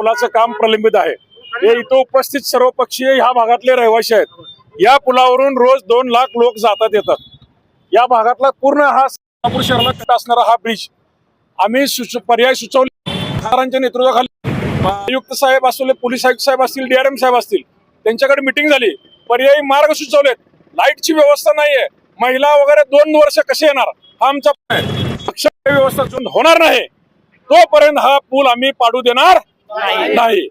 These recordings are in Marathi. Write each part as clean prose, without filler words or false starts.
पुलाचं काम प्रलंबित आहे। हे इथं उपस्थित सर्वपक्षीय ह्या भागातले रहिवासी आहेत। या पुलावरून रोज 2 लाख लोक जातात येतात। या भागातला पूर्ण हा सोलापूर शहराला कट असणारा हा ब्रिज आम्ही पर्याय सुचवले। खासदारांच्या नेतृत्वाखाली आयुक्त साहेब असतील, पोलीस आयुक्त साहेब असतील, DRM साहेब असतील, त्यांच्याकडे मिटिंग झाली। पर्यायी मार्ग सुचवलेत। लाईटची व्यवस्था नाहीये, महिला वगैरे 2 वर्ष कसे येणार हा आमचा व्यवस्था होणार नाही तोपर्यंत हा पूल आम्ही पाडू देणार नाही।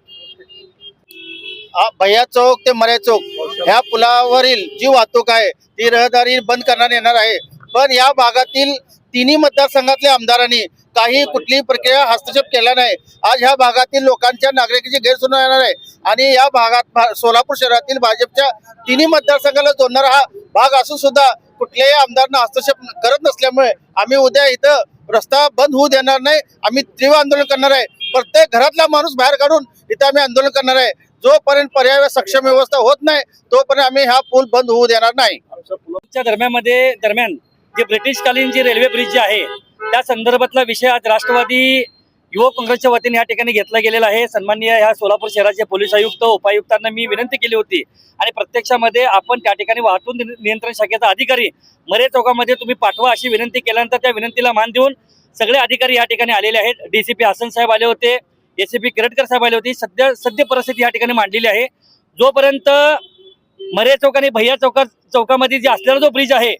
भैया चौक ते मरे चौक ह्या पुलावरील जी वाहतूक आहे ती रहदारी बंद करण्यात येणार आहे। पण या भागातील तिन्ही मतदारसंघातल्या आमदारांनी काही कुठलीही प्रक्रिया हस्तक्षेप केला नाही। आज ह्या भागातील लोकांच्या नागरिकांची गैरसोय होणार आहे आणि या भागात सोलापूर शहरातील भाजपच्या तिन्ही मतदारसंघाला जोडणारा हा भाग असून सुद्धा कुठल्याही आमदारांना हस्तक्षेप करत नसल्यामुळे आम्ही उद्या इथं रस्ता बंद होऊ देणार नाही। आम्ही तीव्र आंदोलन करणार आहे। प्रत्येक घरातला माणूस बाहेर काढून इथं आम्ही आंदोलन करणार आहे। जोपर्यंत पर्याय सक्षम व्यवस्था होत नाही तोपर्यंत आम्ही हा पूल बंद होऊ देणार नाही। दरम्यान जे ब्रिटिशकालीन जे रेल्वे ब्रिज जे आहे त्या संदर्भातला विषय आज राष्ट्रवादी युवक काँग्रेसच्या वतीने या ठिकाणी घेतला गेलेला आहे। सन्माननीय ह्या सोलापूर शहराचे पोलीस आयुक्त उपायुक्तांना मी विनंती केली होती आणि प्रत्यक्षामध्ये आपण त्या ठिकाणी वाहतूक नियंत्रण शाखेचा अधिकारी मरे चौकामध्ये तुम्ही पाठवा अशी विनंती केल्यानंतर त्या विनंतीला मान देऊन सगळे अधिकारी या ठिकाणी आलेले आहेत। DCP हसन साहेब आले होते, ACP किरटकर साहेब आले होते। सद्य परिस्थिती या ठिकाणी मांडलेली आहे। जोपर्यंत मरे चौक आणि भैया चौकामध्ये जे असलेला जो ब्रिज आहे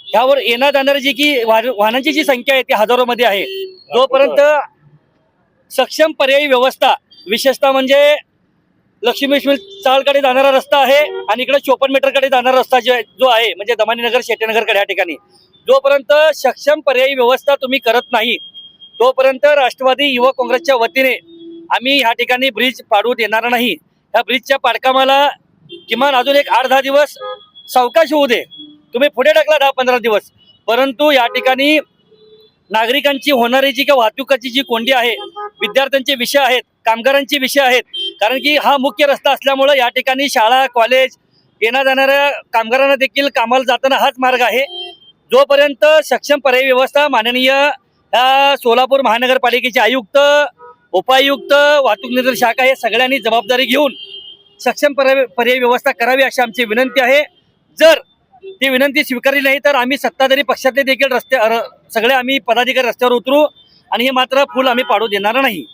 ह्यावर येणार जाणारी जी की वाहनांची जी संख्या आहे ती हजारोमध्ये आहे। जोपर्यंत सक्षम पर्यायी व्यवस्था विशेषतः म्हणजे लक्ष्मी चाळकडे जाणारा रस्ता आहे आणि इकडे 54 मीटरकडे जाणारा रस्ता जो आहे म्हणजे दमानीनगर शेट्टीनगरकडे या ठिकाणी जोपर्यंत सक्षम पर्यायी व्यवस्था तुम्ही करत नाही तोपर्यंत राष्ट्रवादी युवक काँग्रेसच्या वतीने आम्ही ह्या ठिकाणी ब्रिज पाडू देणार नाही। ह्या ब्रिजच्या पाडकामाला किमान अजून एक 8-10 दिवस सावकाश होऊ दे, तुम्ही पुढे टाकला 10-15 दिवस, परंतु या ठिकाणी नागरिकांची होणारी जी काही वाहतुकाची जी कोंडी आहे, विद्यार्थ्यांचे विषय आहेत, कामगारांचे विषय आहेत, कारण की हा मुख्य रस्ता असल्यामुळे या ठिकाणी शाळा कॉलेज येण्या जाणाऱ्या कामगारांना देखील कामाला जाताना हाच मार्ग आहे। जोपर्यंत सक्षम पर्यायी व्यवस्था माननीय सोलापूर महानगरपालिकेचे आयुक्त, उपायुक्त, वाहतूक नियंत्रण शाखा हे सगळ्यांनी जबाबदारी घेऊन सक्षम पर्यायी व्यवस्था करावी अशी आमची विनंती आहे। जर ती विनंती स्वीकारली नाही तर आम्ही सत्ताधारी पक्षातले देखील सगळे आम्ही पदाधिकारी रस्त्यावर उतरू आणि हे मात्र पूल आम्ही पाडू देणार नाही।